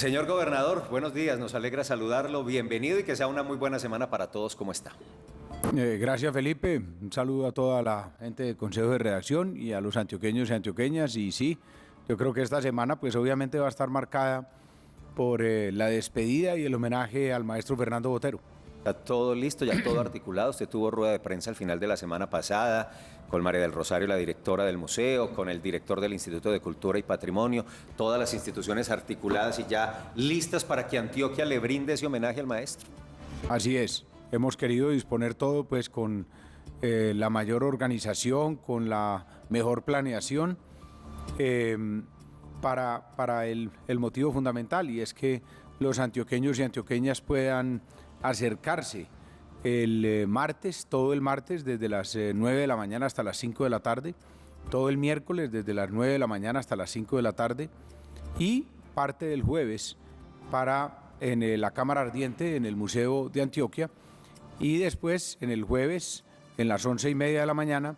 Señor gobernador, buenos días, nos alegra saludarlo, bienvenido y que sea una muy buena semana para todos. ¿Cómo está? Gracias, Felipe. Un saludo a toda la gente del Consejo de Redacción y a los antioqueños y antioqueñas. Y sí, yo creo que esta semana pues obviamente va a estar marcada por la despedida y el homenaje al maestro Fernando Botero. Está todo listo, ya todo articulado. Usted tuvo rueda de prensa al final de la semana pasada con María del Rosario, la directora del museo, con el director del Instituto de Cultura y Patrimonio, todas las instituciones articuladas y ya listas para que Antioquia le brinde ese homenaje al maestro. Así es, hemos querido disponer todo pues con la mayor organización, con la mejor planeación para el motivo fundamental, y es que los antioqueños y antioqueñas puedan acercarse el martes, todo el martes, desde las 9 de la mañana hasta las 5 de la tarde, todo el miércoles desde las 9 de la mañana hasta las 5 de la tarde, y parte del jueves en la Cámara Ardiente, en el Museo de Antioquia, y después en el jueves, en las 11:30 de la mañana,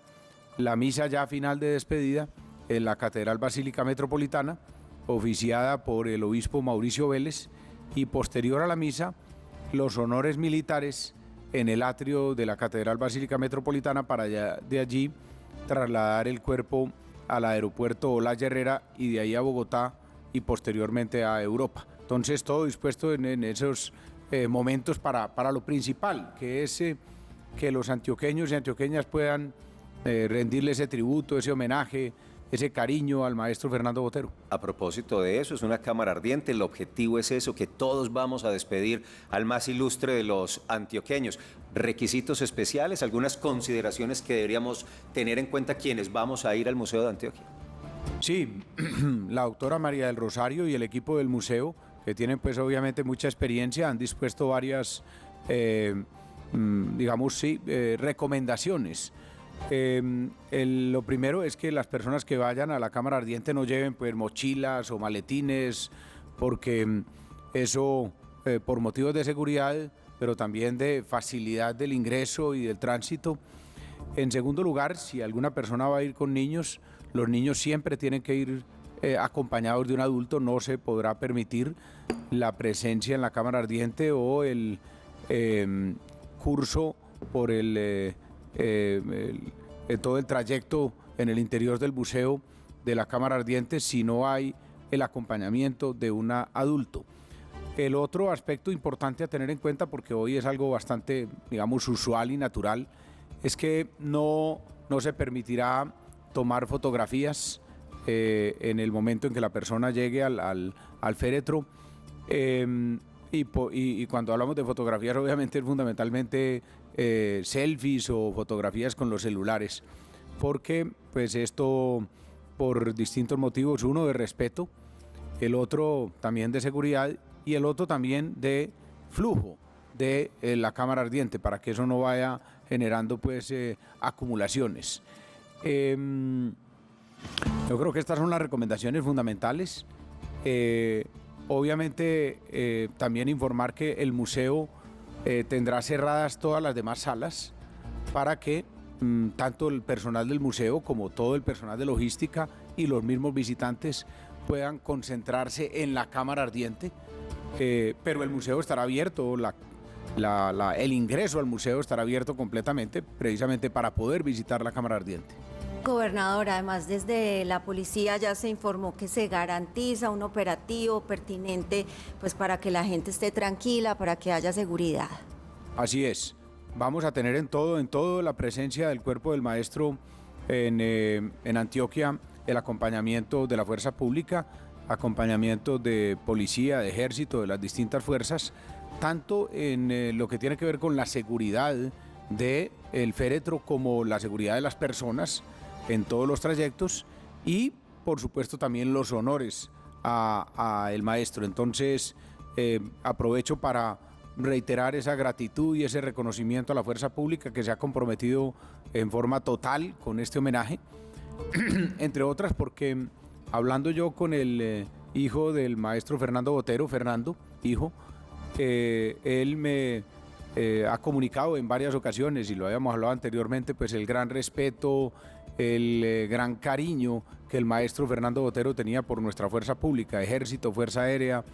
la misa ya final de despedida en la Catedral Basílica Metropolitana, oficiada por el obispo Mauricio Vélez, y posterior a la misa, los honores militares en el atrio de la Catedral Basílica Metropolitana para de allí trasladar el cuerpo al aeropuerto Olaya Herrera y de ahí a Bogotá y posteriormente a Europa. Entonces todo dispuesto en esos momentos para lo principal, que es que los antioqueños y antioqueñas puedan rendirle ese tributo, ese homenaje, ese cariño al maestro Fernando Botero. A propósito de eso, es una cámara ardiente, el objetivo es eso, que todos vamos a despedir al más ilustre de los antioqueños. Requisitos especiales, algunas consideraciones que deberíamos tener en cuenta quienes vamos a ir al Museo de Antioquia. Sí, la doctora María del Rosario y el equipo del museo, que tienen pues obviamente mucha experiencia, han dispuesto varias, recomendaciones. Lo primero es que las personas que vayan a la cámara ardiente no lleven pues mochilas o maletines, porque eso por motivos de seguridad, pero también de facilidad del ingreso y del tránsito. En segundo lugar, si alguna persona va a ir con niños, los niños siempre tienen que ir acompañados de un adulto. No se podrá permitir la presencia en la cámara ardiente o el curso por todo el trayecto en el interior del museo de la cámara ardiente si no hay el acompañamiento de un adulto. El otro aspecto importante a tener en cuenta, porque hoy es algo bastante, digamos, usual y natural, es que no se permitirá tomar fotografías en el momento en que la persona llegue al féretro. Y cuando hablamos de fotografías, obviamente es fundamentalmente selfies o fotografías con los celulares, porque pues esto por distintos motivos: uno de respeto, el otro también de seguridad y el otro también de flujo de la cámara ardiente, para que eso no vaya generando pues acumulaciones. Yo creo que estas son las recomendaciones fundamentales. Obviamente también informar que el museo tendrá cerradas todas las demás salas para que tanto el personal del museo como todo el personal de logística y los mismos visitantes puedan concentrarse en la cámara ardiente, pero el museo estará abierto, el ingreso al museo estará abierto completamente, precisamente para poder visitar la cámara ardiente. Gobernador, además desde la policía ya se informó que se garantiza un operativo pertinente pues para que la gente esté tranquila, para que haya seguridad. Así es, vamos a tener en todo la presencia del cuerpo del maestro en Antioquia, el acompañamiento de la fuerza pública, acompañamiento de policía, de ejército, de las distintas fuerzas, tanto en lo que tiene que ver con la seguridad del féretro como la seguridad de las personas en todos los trayectos, y por supuesto también los honores a el maestro. Entonces aprovecho para reiterar esa gratitud y ese reconocimiento a la fuerza pública que se ha comprometido en forma total con este homenaje, entre otras porque hablando yo con el hijo del maestro Fernando Botero, Fernando, hijo, él me ha comunicado en varias ocasiones, y lo habíamos hablado anteriormente, pues el gran respeto, el gran cariño que el maestro Fernando Botero tenía por nuestra fuerza pública, ejército, fuerza aérea,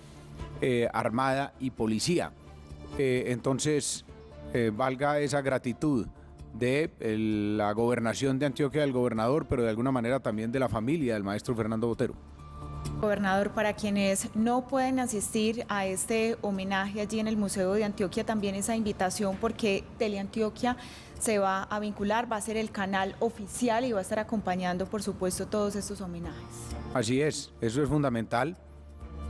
armada y policía. Entonces, valga esa gratitud de la gobernación de Antioquia, del gobernador, pero de alguna manera también de la familia del maestro Fernando Botero. Gobernador, para quienes no pueden asistir a este homenaje allí en el Museo de Antioquia, también esa invitación, porque Teleantioquia se va a vincular, va a ser el canal oficial y va a estar acompañando, por supuesto, todos estos homenajes. Así es, eso es fundamental.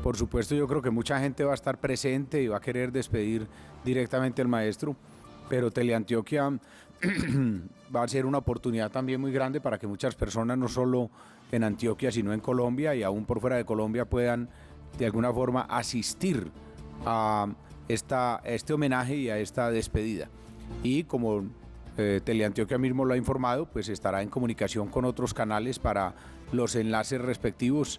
Por supuesto, yo creo que mucha gente va a estar presente y va a querer despedir directamente al maestro, pero Teleantioquia va a ser una oportunidad también muy grande para que muchas personas, no solo en Antioquia, sino en Colombia y aún por fuera de Colombia, puedan de alguna forma asistir a este homenaje y a esta despedida. Y como Teleantioquia mismo lo ha informado, pues estará en comunicación con otros canales para los enlaces respectivos,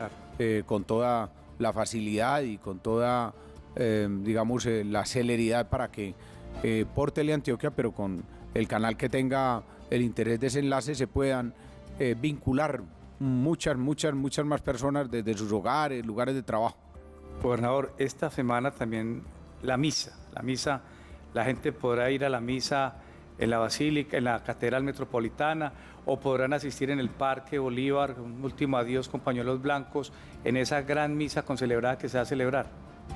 con toda la facilidad y con toda, digamos, la celeridad para que por Teleantioquia, pero con el canal que tenga el interés de ese enlace, se puedan vincular muchas más personas desde sus hogares, lugares de trabajo. Gobernador, esta semana también la misa, la gente podrá ir a la misa en la Basílica, en la Catedral Metropolitana, o podrán asistir en el Parque Bolívar, un último adiós con pañuelos blancos, en esa gran misa concelebrada que se va a celebrar.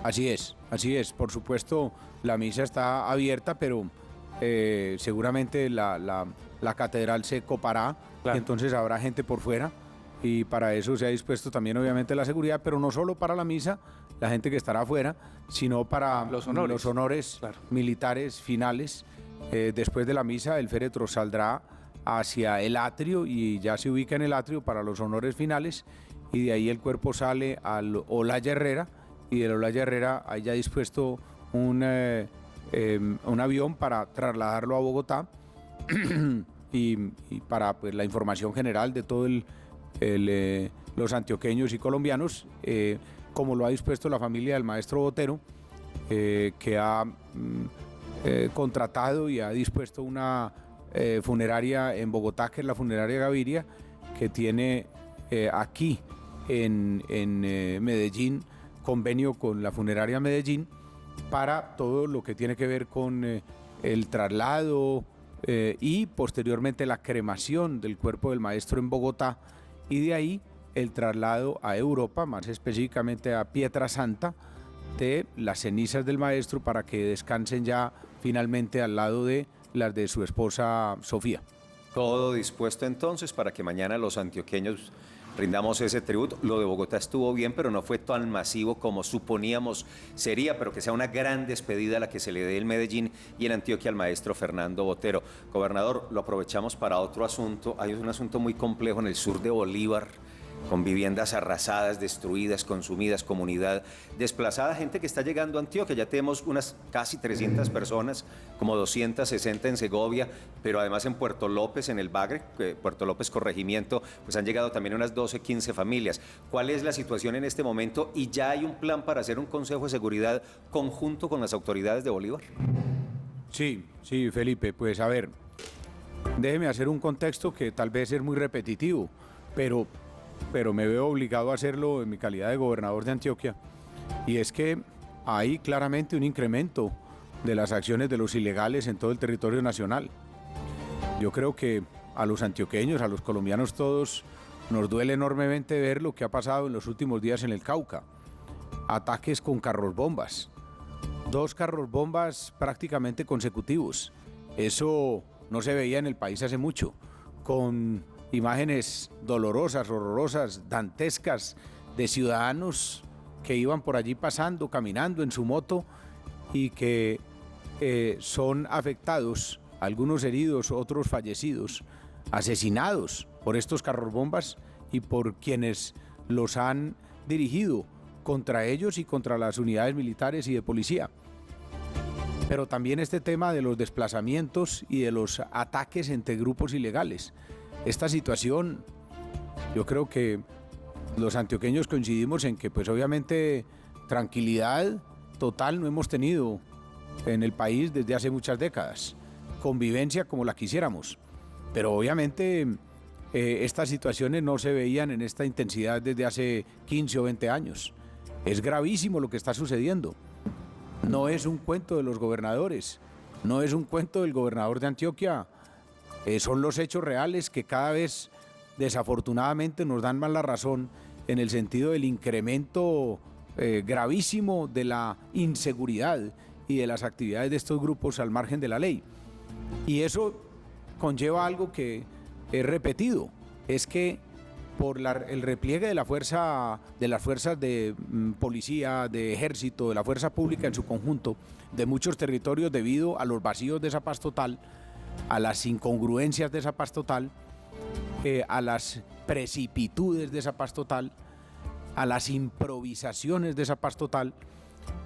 Así es, por supuesto la misa está abierta, pero seguramente la catedral se copará, claro. Y entonces habrá gente por fuera, y para eso se ha dispuesto también obviamente la seguridad, pero no solo para la misa, la gente que estará afuera, sino para los honores claro. Militares finales. Después de la misa el féretro saldrá hacia el atrio y ya se ubica en el atrio para los honores finales, y de ahí el cuerpo sale al Olaya Herrera, y del Olaya Herrera hay ya dispuesto un avión para trasladarlo a Bogotá y para pues, la información general de todos los antioqueños y colombianos, como lo ha dispuesto la familia del maestro Botero, que ha contratado y ha dispuesto una funeraria en Bogotá, que es la funeraria Gaviria, que tiene aquí en Medellín convenio con la funeraria Medellín para todo lo que tiene que ver con el traslado y posteriormente la cremación del cuerpo del maestro en Bogotá, y de ahí el traslado a Europa, más específicamente a Pietrasanta, de las cenizas del maestro para que descansen ya finalmente al lado de las de su esposa Sofía. Todo dispuesto entonces para que mañana los antioqueños rindamos ese tributo. Lo de Bogotá estuvo bien, pero no fue tan masivo como suponíamos sería, pero que sea una gran despedida la que se le dé en Medellín y en Antioquia al maestro Fernando Botero. Gobernador, lo aprovechamos para otro asunto. Hay un asunto muy complejo en el sur de Bolívar, con viviendas arrasadas, destruidas, consumidas, comunidad desplazada, gente que está llegando a Antioquia. Ya tenemos unas casi 300 personas, como 260 en Segovia, pero además en Puerto López, en el Bagre, Puerto López Corregimiento, pues han llegado también unas 12, 15 familias. ¿Cuál es la situación en este momento? ¿Y ya hay un plan para hacer un Consejo de Seguridad conjunto con las autoridades de Bolívar? Sí, Felipe, pues a ver, déjeme hacer un contexto que tal vez es muy repetitivo, pero me veo obligado a hacerlo en mi calidad de gobernador de Antioquia, y es que hay claramente un incremento de las acciones de los ilegales en todo el territorio nacional. Yo creo que a los antioqueños, a los colombianos todos, nos duele enormemente ver lo que ha pasado en los últimos días en el Cauca. Ataques con carros bombas, 2 carros bombas prácticamente consecutivos. Eso no se veía en el país hace mucho, con imágenes dolorosas, horrorosas, dantescas, de ciudadanos que iban por allí pasando, caminando en su moto, y que son afectados, algunos heridos, otros fallecidos, asesinados por estos carros bombas y por quienes los han dirigido contra ellos y contra las unidades militares y de policía. Pero también este tema de los desplazamientos y de los ataques entre grupos ilegales. Esta situación, yo creo que los antioqueños coincidimos en que pues obviamente tranquilidad total no hemos tenido en el país desde hace muchas décadas, convivencia como la quisiéramos, pero obviamente estas situaciones no se veían en esta intensidad desde hace 15 o 20 años. Es gravísimo lo que está sucediendo. No es un cuento de los gobernadores, no es un cuento del gobernador de Antioquia, son los hechos reales que cada vez desafortunadamente nos dan más la razón en el sentido del incremento gravísimo de la inseguridad y de las actividades de estos grupos al margen de la ley. Y eso conlleva algo que he repetido, es que por el repliegue de las fuerzas de policía, de ejército, de la fuerza pública en su conjunto, de muchos territorios debido a los vacíos de esa paz total, a las incongruencias de esa paz total, a las precipitudes de esa paz total, a las improvisaciones de esa paz total.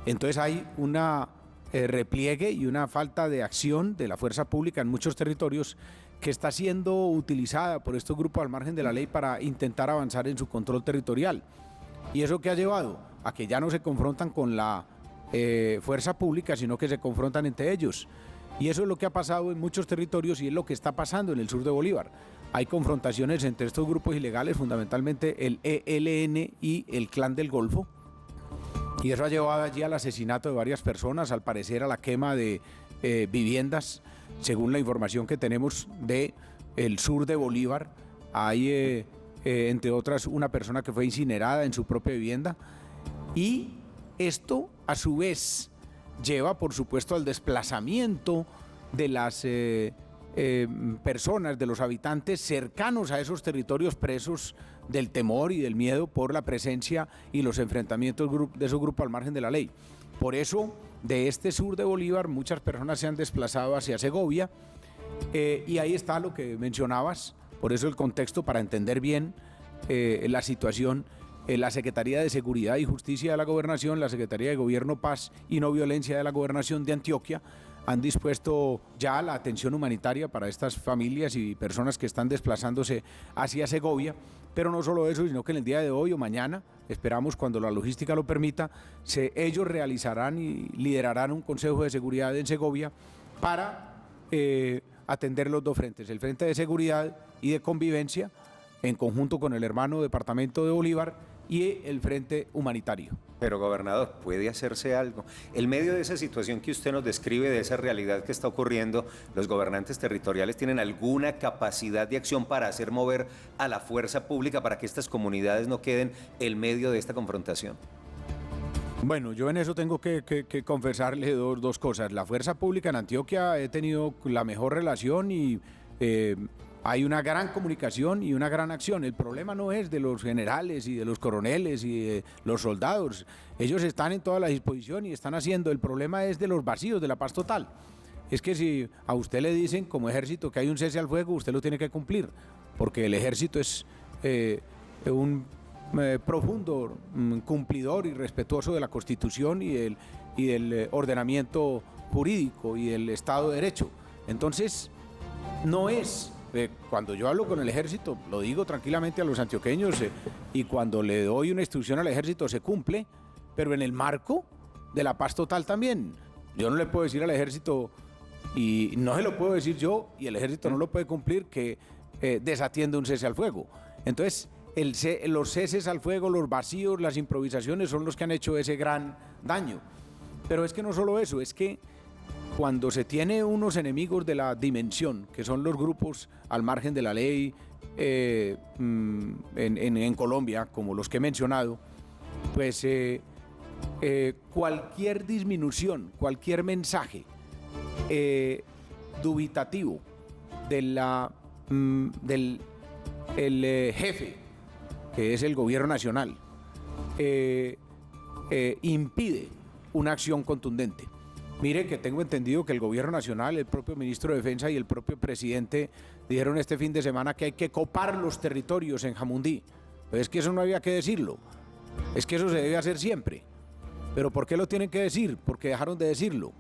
Entonces hay una repliegue y una falta de acción de la fuerza pública en muchos territorios que está siendo utilizada por estos grupos al margen de la ley para intentar avanzar en su control territorial. ¿Y eso qué ha llevado? A que ya no se confrontan con la fuerza pública, sino que se confrontan entre ellos. Y eso es lo que ha pasado en muchos territorios y es lo que está pasando en el sur de Bolívar. Hay confrontaciones entre estos grupos ilegales, fundamentalmente el ELN y el Clan del Golfo. Y eso ha llevado allí al asesinato de varias personas, al parecer a la quema de viviendas. Según la información que tenemos del sur de Bolívar, hay, entre otras, una persona que fue incinerada en su propia vivienda. Y esto, a su vez, lleva, por supuesto, al desplazamiento de las personas, de los habitantes cercanos a esos territorios presos del temor y del miedo por la presencia y los enfrentamientos de esos grupos al margen de la ley. Por eso, de este sur de Bolívar, muchas personas se han desplazado hacia Segovia y ahí está lo que mencionabas, por eso el contexto para entender bien la situación. La Secretaría de Seguridad y Justicia de la Gobernación, la Secretaría de Gobierno, Paz y No Violencia de la Gobernación de Antioquia han dispuesto ya la atención humanitaria para estas familias y personas que están desplazándose hacia Segovia, pero no solo eso, sino que en el día de hoy o mañana, esperamos cuando la logística lo permita, ellos realizarán y liderarán un Consejo de Seguridad en Segovia para atender los dos frentes, el frente de seguridad y de convivencia, en conjunto con el hermano departamento de Bolívar, y el frente humanitario. Pero, gobernador, ¿puede hacerse algo? En medio de esa situación que usted nos describe, de esa realidad que está ocurriendo, ¿los gobernantes territoriales tienen alguna capacidad de acción para hacer mover a la fuerza pública para que estas comunidades no queden en medio de esta confrontación? Bueno, yo en eso tengo que confesarle dos cosas. La fuerza pública en Antioquia he tenido la mejor relación y hay una gran comunicación y una gran acción. El problema no es de los generales y de los coroneles y de los soldados. Ellos están en toda la disposición y están haciendo. El problema es de los vacíos, de la paz total. Es que si a usted le dicen como ejército que hay un cese al fuego, usted lo tiene que cumplir, porque el ejército es un profundo cumplidor y respetuoso de la Constitución y del ordenamiento jurídico y del Estado de Derecho. Entonces, no es... Cuando yo hablo con el ejército, lo digo tranquilamente a los antioqueños y cuando le doy una instrucción al ejército se cumple, pero en el marco de la paz total también. Yo no le puedo decir al ejército, y no se lo puedo decir yo, y el ejército no lo puede cumplir, que desatiende un cese al fuego. Entonces, los ceses al fuego, los vacíos, las improvisaciones son los que han hecho ese gran daño. Pero es que no solo eso, es que cuando se tiene unos enemigos de la dimensión, que son los grupos al margen de la ley en Colombia, como los que he mencionado, pues cualquier disminución, cualquier mensaje dubitativo del jefe, que es el gobierno nacional, impide una acción contundente. Mire que tengo entendido que el gobierno nacional, el propio ministro de Defensa y el propio presidente dijeron este fin de semana que hay que copar los territorios en Jamundí. Pues es que eso no había que decirlo, es que eso se debe hacer siempre. ¿Pero por qué lo tienen que decir? Porque dejaron de decirlo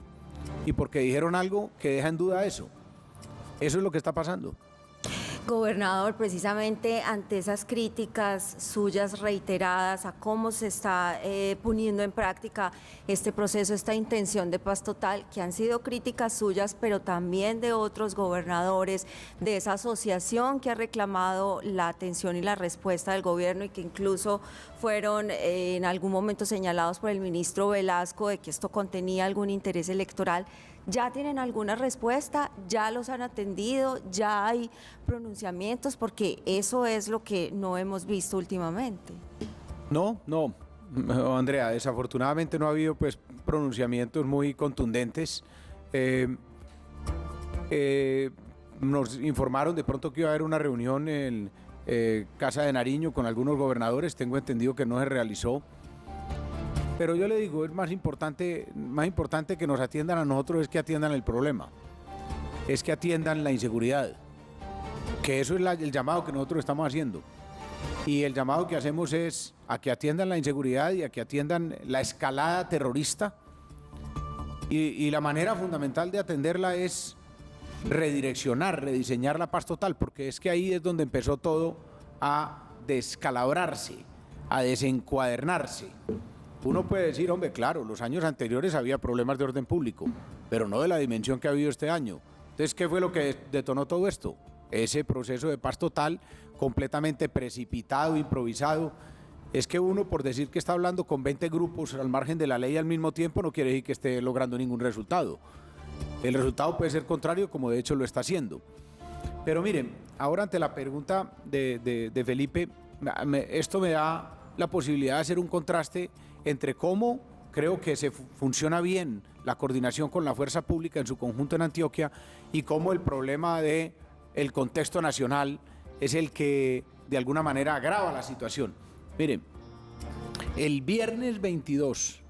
y porque dijeron algo que deja en duda eso. Eso es lo que está pasando. Gobernador, precisamente ante esas críticas suyas reiteradas a cómo se está poniendo en práctica este proceso, esta intención de paz total, que han sido críticas suyas, pero también de otros gobernadores, de esa asociación que ha reclamado la atención y la respuesta del gobierno y que incluso fueron en algún momento señalados por el ministro Velasco de que esto contenía algún interés electoral. ¿Ya tienen alguna respuesta? ¿Ya los han atendido? ¿Ya hay pronunciamientos? Porque eso es lo que no hemos visto últimamente. No, Andrea, desafortunadamente no ha habido pues pronunciamientos muy contundentes. Nos informaron de pronto que iba a haber una reunión en Casa de Nariño con algunos gobernadores, tengo entendido que no se realizó. Pero yo le digo, es más importante que nos atiendan a nosotros es que atiendan el problema, es que atiendan la inseguridad, que eso es el llamado que nosotros estamos haciendo. Y el llamado que hacemos es a que atiendan la inseguridad y a que atiendan la escalada terrorista. Y la manera fundamental de atenderla es redireccionar, la paz total, porque es que ahí es donde empezó todo a descalabrarse, a desencuadernarse. Uno puede decir, hombre, claro, los años anteriores había problemas de orden público, pero no de la dimensión que ha habido este año. Entonces, ¿qué fue lo que detonó todo esto? Ese proceso de paz total, completamente precipitado, improvisado. Es que uno, por decir que está hablando con 20 grupos al margen de la ley al mismo tiempo, no quiere decir que esté logrando ningún resultado. El resultado puede ser contrario, como de hecho lo está haciendo. Pero miren, ahora ante la pregunta de Felipe, esto me da la posibilidad de hacer un contraste entre cómo creo que se funciona bien la coordinación con la fuerza pública en su conjunto en Antioquia y cómo el problema del contexto nacional es el que de alguna manera agrava la situación. Miren, el viernes 22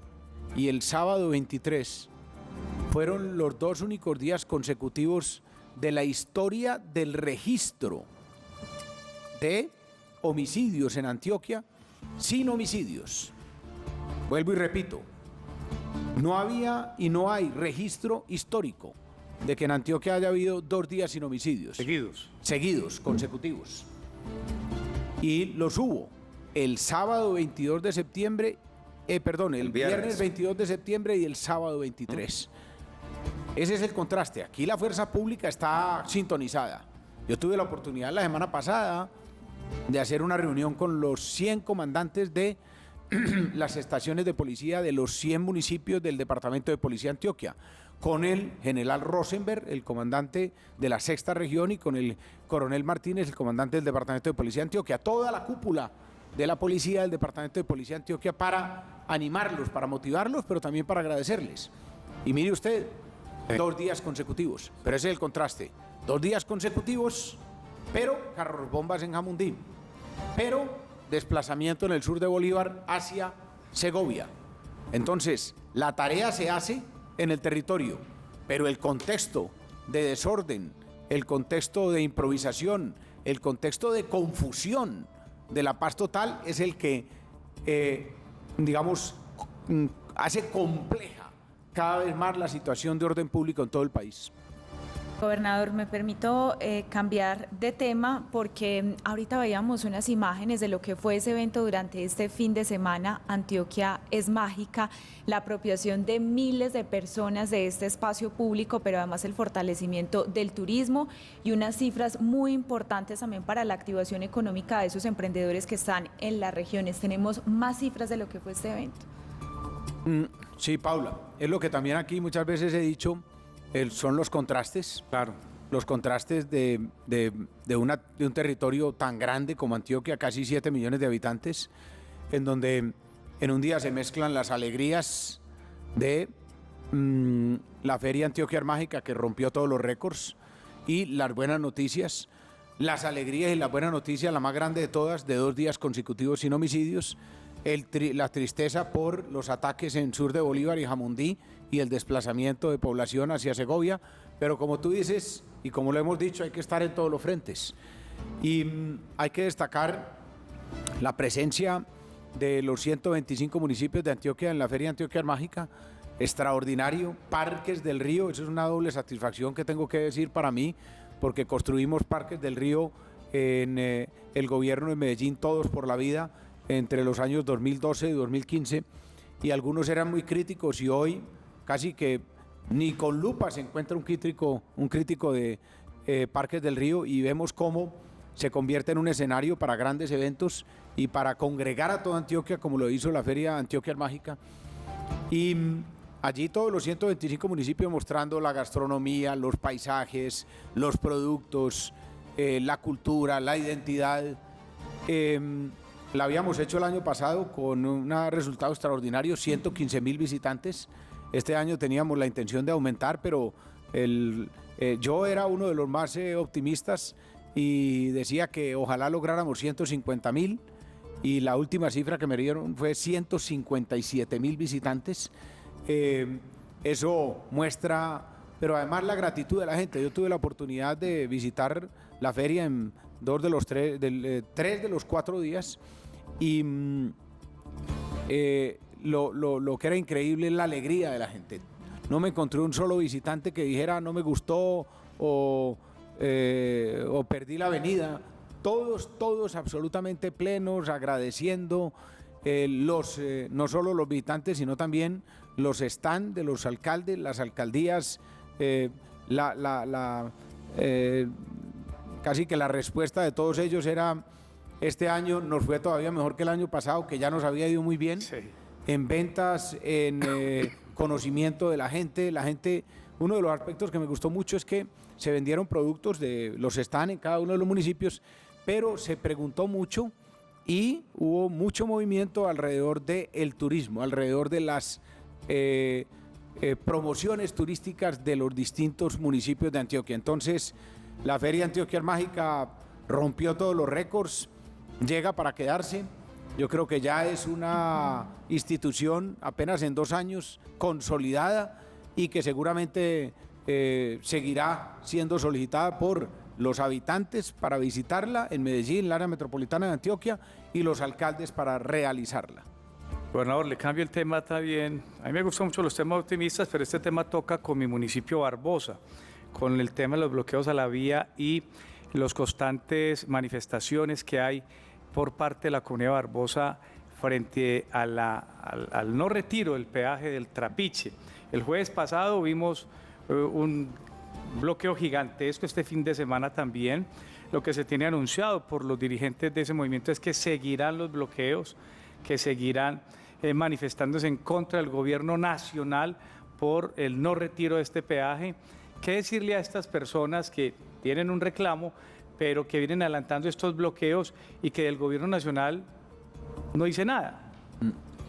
y el sábado 23 fueron los dos únicos días consecutivos de la historia del registro de homicidios en Antioquia sin homicidios. Vuelvo y repito, no había y no hay registro histórico de que en Antioquia haya habido 2 días sin homicidios. Seguidos, consecutivos. Y los hubo el sábado 22 de septiembre, el viernes 22 de septiembre y el sábado 23. Ese es el contraste. Aquí la fuerza pública está sintonizada. Yo tuve la oportunidad la semana pasada de hacer una reunión con los 100 comandantes de las estaciones de policía de los 100 municipios del Departamento de Policía de Antioquia, con el general Rosenberg, el comandante de la 6ª región, y con el coronel Martínez, el comandante del Departamento de Policía de Antioquia, toda la cúpula de la policía del Departamento de Policía de Antioquia, para animarlos, para motivarlos, pero también para agradecerles. Y mire usted, 2 días consecutivos, pero ese es el contraste, 2 días consecutivos, pero carros bombas en Jamundí, pero desplazamiento en el sur de Bolívar hacia Segovia. Entonces, la tarea se hace en el territorio, pero el contexto de desorden, el contexto de improvisación, el contexto de confusión de la paz total es el que, hace compleja cada vez más la situación de orden público en todo el país. Gobernador, me permito cambiar de tema porque ahorita veíamos unas imágenes de lo que fue ese evento durante este fin de semana. Antioquia es mágica, la apropiación de miles de personas de este espacio público, pero además el fortalecimiento del turismo y unas cifras muy importantes también para la activación económica de esos emprendedores que están en las regiones. Tenemos más cifras de lo que fue este evento. Sí, Paula, es lo que también aquí muchas veces he dicho. Son los contrastes, Claro. los contrastes de un territorio tan grande como Antioquia, casi 7 millones de habitantes, en donde en un día se mezclan las alegrías de la Feria Antioquia Mágica, que rompió todos los récords, y las buenas noticias, las alegrías y las buenas noticias, la más grande de todas, de 2 días consecutivos sin homicidios, la tristeza por los ataques en sur de Bolívar y Jamundí y el desplazamiento de población hacia Segovia, pero como tú dices, y como lo hemos dicho, hay que estar en todos los frentes. Y hay que destacar la presencia de los 125 municipios de Antioquia en la Feria Antioquia Mágica, extraordinario, Parques del Río, eso es una doble satisfacción que tengo que decir para mí, porque construimos Parques del Río en el gobierno de Medellín, Todos por la Vida, entre los años 2012 y 2015, y algunos eran muy críticos y hoy casi que ni con lupa se encuentra un crítico de Parques del Río, y vemos cómo se convierte en un escenario para grandes eventos y para congregar a toda Antioquia, como lo hizo la Feria Antioquia Mágica. Y allí todos los 125 municipios mostrando la gastronomía, los paisajes, los productos, la cultura, la identidad. La habíamos hecho el año pasado con un resultado extraordinario, 115.000 visitantes. Este año teníamos la intención de aumentar, pero yo era uno de los más optimistas y decía que ojalá lográramos 150.000, y la última cifra que me dieron fue 157.000 visitantes. Eso muestra, pero además la gratitud de la gente. Yo tuve la oportunidad de visitar la feria en 3 de los 4 días, y lo que era increíble es la alegría de la gente. No me encontré un solo visitante que dijera no me gustó o perdí la avenida. Todos absolutamente plenos, agradeciendo, no solo los visitantes, sino también los stands de los alcaldes, las alcaldías. Casi que la respuesta de todos ellos era: este año nos fue todavía mejor que el año pasado, que ya nos había ido muy bien, sí, en ventas, en conocimiento de la gente. Uno de los aspectos que me gustó mucho es que se vendieron productos de los stands en cada uno de los municipios, pero se preguntó mucho y hubo mucho movimiento alrededor del turismo, alrededor de las promociones turísticas de los distintos municipios de Antioquia. Entonces, la Feria Antioquia Mágica rompió todos los récords, llega para quedarse. Yo creo que ya es una institución apenas en 2 años consolidada, y que seguramente seguirá siendo solicitada por los habitantes para visitarla en Medellín, el área metropolitana de Antioquia, y los alcaldes para realizarla. Gobernador, le cambio el tema también. A mí me gustan mucho los temas optimistas, pero este tema toca con mi municipio Barbosa, con el tema de los bloqueos a la vía y los constantes manifestaciones que hay por parte de la comunidad de Barbosa frente a al no retiro del peaje del Trapiche. El jueves pasado vimos un bloqueo gigantesco, este fin de semana también. Lo que se tiene anunciado por los dirigentes de ese movimiento es que seguirán los bloqueos, que seguirán manifestándose en contra del gobierno nacional por el no retiro de este peaje. ¿Qué decirle a estas personas que tienen un reclamo, pero que vienen adelantando estos bloqueos y que del gobierno nacional no dice nada?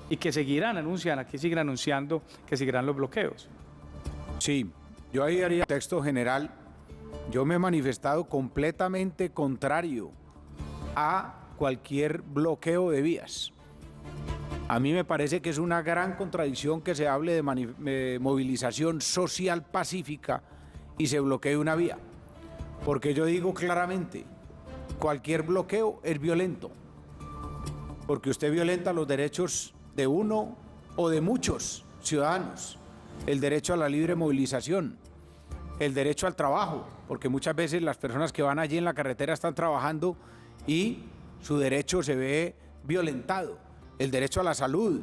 Y que seguirán anunciando que seguirán los bloqueos. Sí, yo ahí haría texto general. Yo me he manifestado completamente contrario a cualquier bloqueo de vías. A mí me parece que es una gran contradicción que se hable de movilización social pacífica y se bloquee una vía. Porque yo digo claramente, cualquier bloqueo es violento. Porque usted violenta los derechos de uno o de muchos ciudadanos. El derecho a la libre movilización, el derecho al trabajo, porque muchas veces las personas que van allí en la carretera están trabajando y su derecho se ve violentado. El derecho a la salud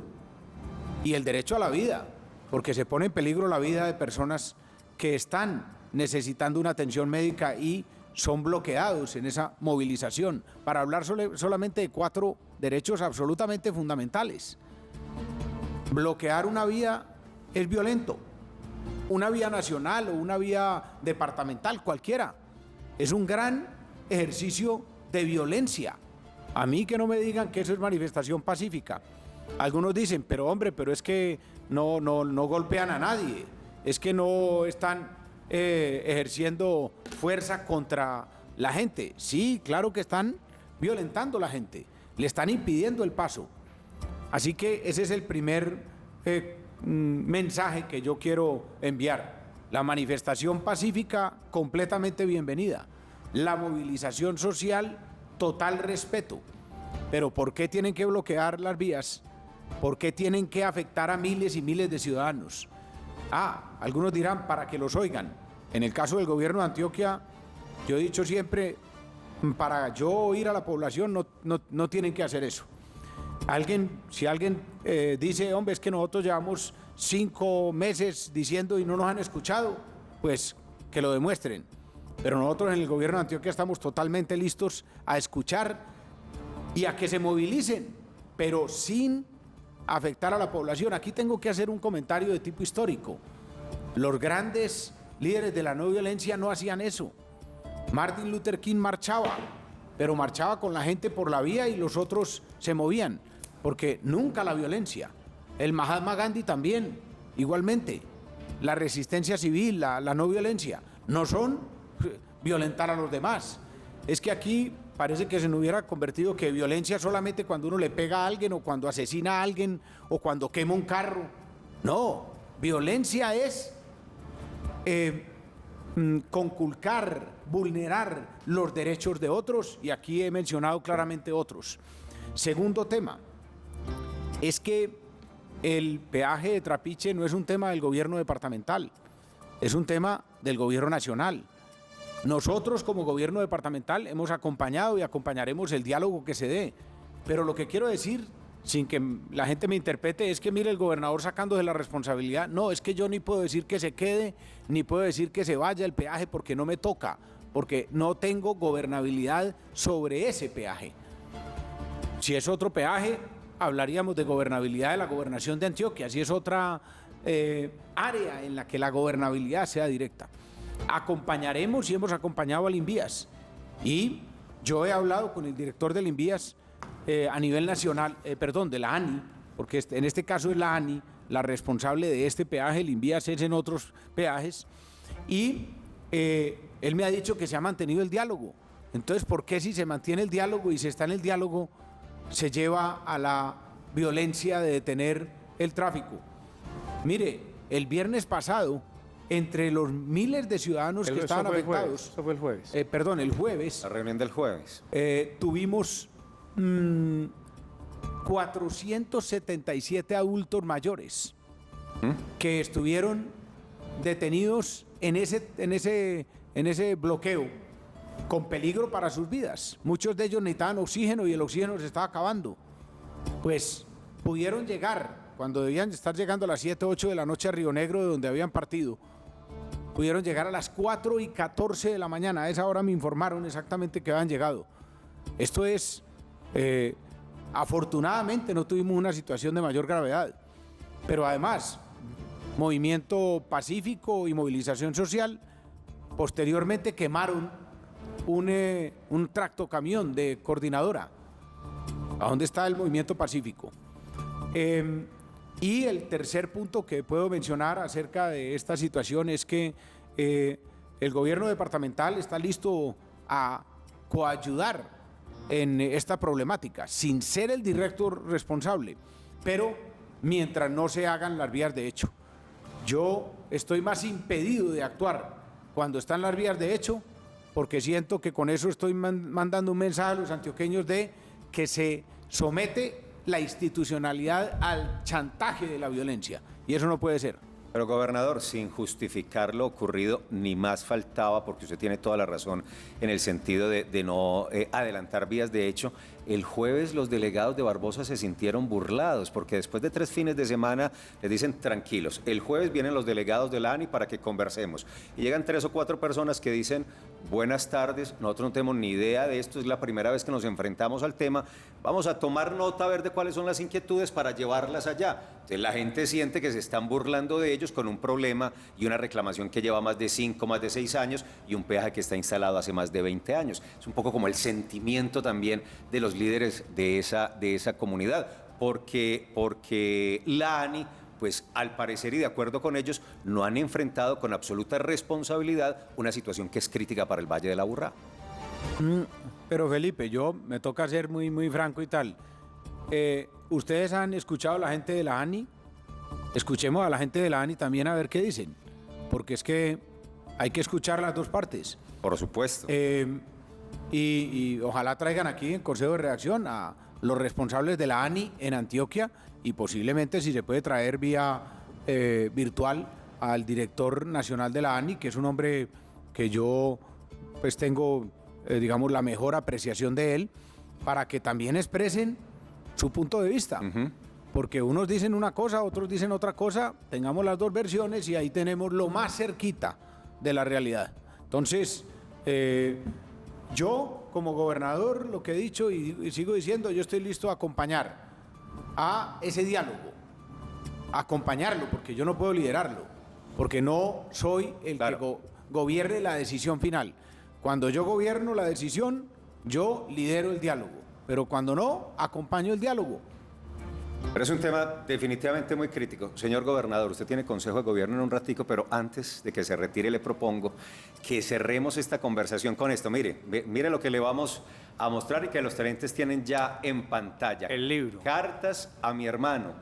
y el derecho a la vida, porque se pone en peligro la vida de personas que están necesitando una atención médica y son bloqueados en esa movilización, para hablar solamente de 4 derechos absolutamente fundamentales. Bloquear una vía es violento, una vía nacional o una vía departamental, cualquiera. Es un gran ejercicio de violencia. A mí que no me digan que eso es manifestación pacífica. Algunos dicen, pero hombre, pero es que no golpean a nadie, es que no están ejerciendo fuerza contra la gente. Sí, claro que están violentando a la gente, le están impidiendo el paso. Así que ese es el primer mensaje que yo quiero enviar. La manifestación pacífica completamente bienvenida. La movilización social, total respeto. Pero ¿por qué tienen que bloquear las vías? ¿Por qué tienen que afectar a miles y miles de ciudadanos? Algunos dirán para que los oigan. En el caso del gobierno de Antioquia, yo he dicho siempre, para yo oír a la población no tienen que hacer eso. Si alguien dice, hombre, es que nosotros llevamos 5 meses diciendo y no nos han escuchado, pues que lo demuestren. Pero nosotros en el gobierno de Antioquia estamos totalmente listos a escuchar y a que se movilicen, pero sin afectar a la población. Aquí tengo que hacer un comentario de tipo histórico. Los grandes líderes de la no violencia no hacían eso. Martin Luther King marchaba, pero marchaba con la gente por la vía y los otros se movían, porque nunca la violencia. El Mahatma Gandhi también, igualmente. La resistencia civil, la no violencia, no son violentar a los demás. Es que aquí parece que se nos hubiera convertido que violencia solamente cuando uno le pega a alguien o cuando asesina a alguien o cuando quema un carro. No, violencia es conculcar, vulnerar los derechos de otros, y aquí he mencionado claramente otros. Segundo tema, es que el peaje de Trapiche no es un tema del gobierno departamental, es un tema del gobierno nacional. Nosotros como gobierno departamental hemos acompañado y acompañaremos el diálogo que se dé, pero lo que quiero decir, sin que la gente me interprete, es que mire el gobernador sacándose la responsabilidad. No, es que yo ni puedo decir que se quede, ni puedo decir que se vaya el peaje porque no me toca, porque no tengo gobernabilidad sobre ese peaje. Si es otro peaje, hablaríamos de gobernabilidad de la gobernación de Antioquia, si es otra área en la que la gobernabilidad sea directa. Acompañaremos y hemos acompañado al Invías, y yo he hablado con el director del Invías a nivel nacional, de la ANI, porque en este caso es la ANI la responsable de este peaje, el Invías es en otros peajes, y él me ha dicho que se ha mantenido el diálogo. Entonces, ¿por qué si se mantiene el diálogo y se está en el diálogo, se lleva a la violencia de detener el tráfico? Mire, el viernes pasado, entre los miles de ciudadanos que estaban afectados... Eso fue el jueves. El jueves. La reunión del jueves. Tuvimos 477 adultos mayores que estuvieron detenidos en ese bloqueo, con peligro para sus vidas. Muchos de ellos necesitaban oxígeno y el oxígeno se estaba acabando. Pues pudieron llegar, cuando debían estar llegando a las 7, 8 de la noche a Río Negro, de donde habían partido, pudieron llegar a las 4:14 de la mañana. A esa hora me informaron exactamente que habían llegado. Esto es, afortunadamente no tuvimos una situación de mayor gravedad, pero además, movimiento pacífico y movilización social. Posteriormente quemaron un tractocamión de Coordinadora, a donde está el movimiento pacífico. Y el tercer punto que puedo mencionar acerca de esta situación es que el gobierno departamental está listo a coayudar en esta problemática, sin ser el director responsable, pero mientras no se hagan las vías de hecho. Yo estoy más impedido de actuar cuando están las vías de hecho, porque siento que con eso estoy mandando un mensaje a los antioqueños de que se somete la institucionalidad al chantaje de la violencia, y eso no puede ser. Pero, gobernador, sin justificar lo ocurrido, ni más faltaba, porque usted tiene toda la razón en el sentido de no adelantar vías de hecho. El jueves los delegados de Barbosa se sintieron burlados, porque después de 3 fines de semana les dicen tranquilos, el jueves vienen los delegados de la ANI para que conversemos. Y llegan 3 o 4 personas que dicen, buenas tardes, nosotros no tenemos ni idea de esto, es la primera vez que nos enfrentamos al tema, vamos a tomar nota a ver de cuáles son las inquietudes para llevarlas allá. Entonces la gente siente que se están burlando de ellos con un problema y una reclamación que lleva más de 5, más de 6 años y un peaje que está instalado hace más de 20 años. Es un poco como el sentimiento también de los líderes de esa comunidad, porque la ANI, pues al parecer y de acuerdo con ellos, no han enfrentado con absoluta responsabilidad una situación que es crítica para el Valle de la Aburrá. Pero Felipe, yo me toca ser muy franco y tal. ¿Ustedes han escuchado a la gente de la ANI? Escuchemos a la gente de la ANI también a ver qué dicen, porque es que hay que escuchar las dos partes. Por supuesto. Y ojalá traigan aquí en Consejo de Redacción a los responsables de la ANI en Antioquia, y posiblemente, si se puede, traer vía virtual al director nacional de la ANI, que es un hombre que yo pues tengo digamos, la mejor apreciación de él, para que también expresen su punto de vista. Porque unos dicen una cosa, otros dicen otra cosa, tengamos las dos versiones y ahí tenemos lo más cerquita de la realidad. Entonces, yo como gobernador, lo que he dicho y sigo diciendo, yo estoy listo a acompañar a ese diálogo, a acompañarlo, porque yo no puedo liderarlo, porque no soy el que gobierne la decisión final. Cuando yo gobierno la decisión, yo lidero el diálogo, pero cuando no, acompaño el diálogo. Pero es un tema definitivamente muy crítico. Señor gobernador, usted tiene consejo de gobierno en un ratico, pero antes de que se retire le propongo que cerremos esta conversación con esto. Mire lo que le vamos a mostrar y que los televidentes tienen ya en pantalla. El libro. Cartas a mi hermano,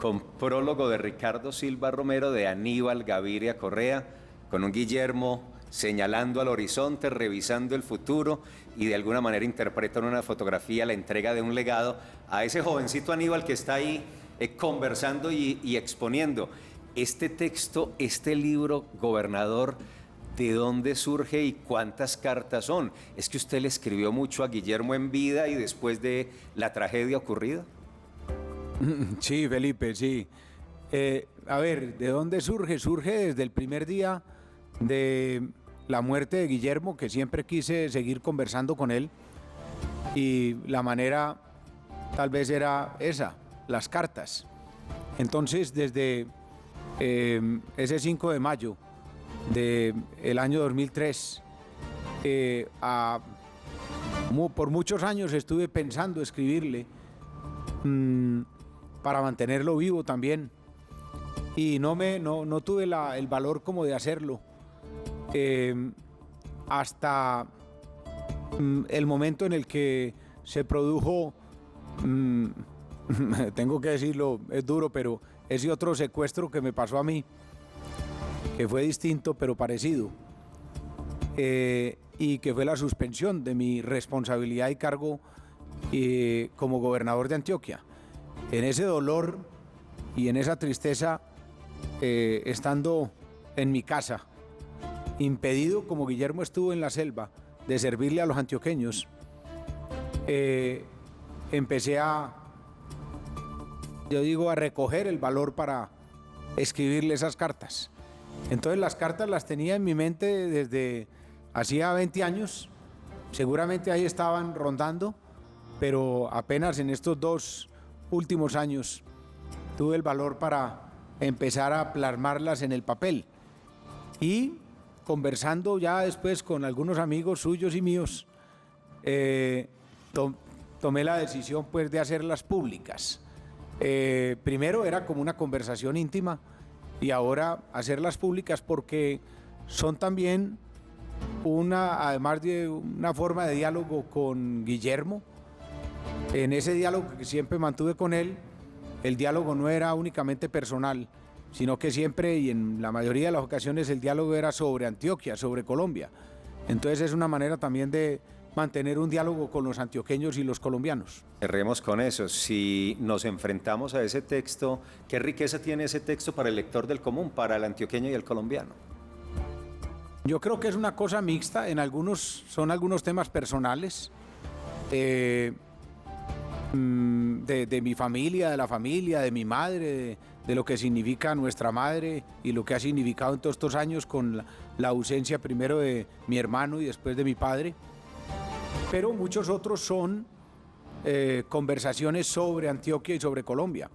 con prólogo de Ricardo Silva Romero, de Aníbal Gaviria Correa, con un Guillermo señalando al horizonte, revisando el futuro y de alguna manera interpretan una fotografía, la entrega de un legado a ese jovencito Aníbal que está ahí conversando y exponiendo. Este texto, este libro, gobernador, ¿de dónde surge y cuántas cartas son? ¿Es que usted le escribió mucho a Guillermo en vida y después de la tragedia ocurrida? Sí, Felipe, sí. A ver, ¿de dónde surge? Surge desde el primer día de la muerte de Guillermo, que siempre quise seguir conversando con él, y la manera tal vez era esa, las cartas. Entonces, desde ese 5 de mayo del año 2003, por muchos años estuve pensando escribirle para mantenerlo vivo también, y no tuve el valor como de hacerlo. Hasta el momento en el que se produjo, tengo que decirlo, es duro, pero ese otro secuestro que me pasó a mí, que fue distinto pero parecido, y que fue la suspensión de mi responsabilidad y cargo como gobernador de Antioquia. En ese dolor y en esa tristeza, estando en mi casa, impedido como Guillermo estuvo en la selva de servirle a los antioqueños, empecé a recoger el valor para escribirle esas cartas. Entonces las cartas las tenía en mi mente desde hacía 20 años, seguramente ahí estaban rondando, pero apenas en estos 2 últimos años tuve el valor para empezar a plasmarlas en el papel. Y conversando ya después con algunos amigos suyos y míos, tomé la decisión pues de hacerlas públicas. Primero era como una conversación íntima y ahora hacerlas públicas porque son también además de una forma de diálogo con Guillermo. En ese diálogo que siempre mantuve con él, el diálogo no era únicamente personal, sino que siempre y en la mayoría de las ocasiones el diálogo era sobre Antioquia, sobre Colombia. Entonces es una manera también de mantener un diálogo con los antioqueños y los colombianos. Cerremos con eso. Si nos enfrentamos a ese texto, ¿qué riqueza tiene ese texto para el lector del común, para el antioqueño y el colombiano? Yo creo que es una cosa mixta. Son algunos temas personales de mi familia, de la familia, de mi madre, de lo que significa nuestra madre y lo que ha significado en todos estos años con la ausencia primero de mi hermano y después de mi padre. Pero muchos otros son conversaciones sobre Antioquia y sobre Colombia,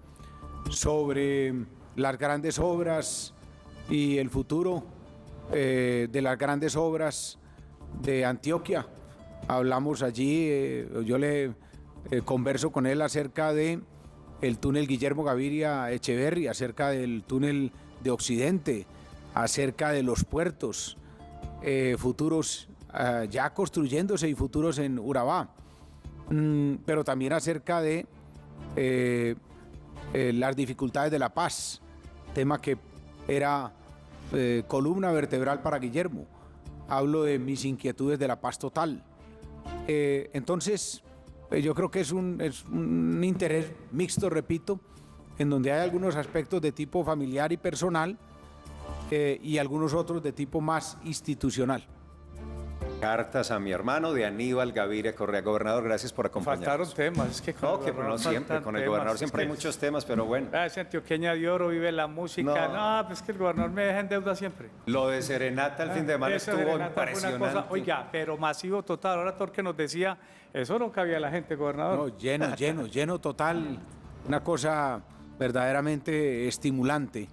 sobre las grandes obras y el futuro de las grandes obras de Antioquia. Hablamos allí, yo le converso con él acerca de el túnel Guillermo Gaviria Echeverri, acerca del túnel de Occidente, acerca de los puertos futuros ya construyéndose y futuros en Urabá, pero también acerca de las dificultades de la paz, tema que era columna vertebral para Guillermo. Hablo de mis inquietudes de la paz total. Entonces, yo creo que es un interés mixto, repito, en donde hay algunos aspectos de tipo familiar y personal y algunos otros de tipo más institucional. Cartas a mi hermano de Aníbal Gaviria Correa. Gobernador, gracias por acompañarnos. Faltaron temas, es que con No, el que gobernador no siempre, faltan con el temas, gobernador es siempre hay que- muchos temas, pero bueno. Ese antioqueña de oro, vive la música. No, pues que el gobernador me deja en deuda siempre. Lo de Serenata el fin de semana Esa estuvo serenata fue una impresionante. cosa, oiga, pero masivo total. Ahora Torque nos decía, eso no cabía la gente, gobernador. No, lleno total, una cosa verdaderamente estimulante.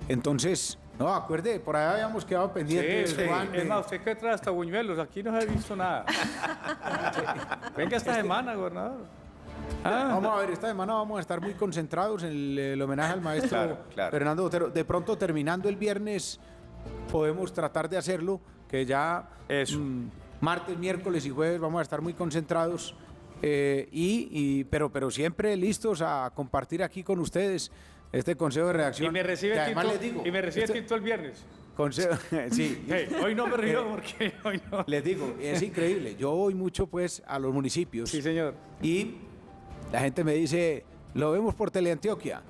Entonces, no, acuerde, por ahí habíamos quedado pendientes, Sí, Juan, es más, usted que trae hasta buñuelos, aquí no se ha visto nada. Venga esta semana, gobernador. Vamos a ver, esta semana vamos a estar muy concentrados en el homenaje al maestro Claro. Fernando Botero. De pronto, terminando el viernes, podemos tratar de hacerlo, que ya Eso. Martes, miércoles y jueves vamos a estar muy concentrados, pero siempre listos a compartir aquí con ustedes este consejo de redacción. Y me recibe que Tito, además les digo, y me recibe este Tito el viernes. consejo, sí, Hey, hoy no me río porque hoy no. les digo, es increíble. Yo voy mucho pues a los municipios. Sí, señor. Y la gente me dice, lo vemos por Teleantioquia.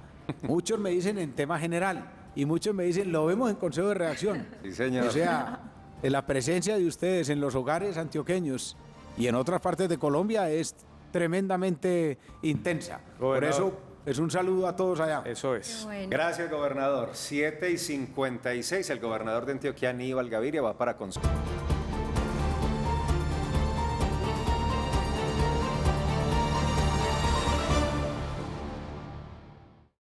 Muchos me dicen en tema general y muchos me dicen, lo vemos en Consejo de Redacción. Sí, señor. O sea, la presencia de ustedes en los hogares antioqueños y en otras partes de Colombia es tremendamente intensa. Por Gobernador. eso es un saludo a todos allá. Eso es. Bueno. Gracias, gobernador. 7:56. El gobernador de Antioquia, Aníbal Gaviria, va para consulta.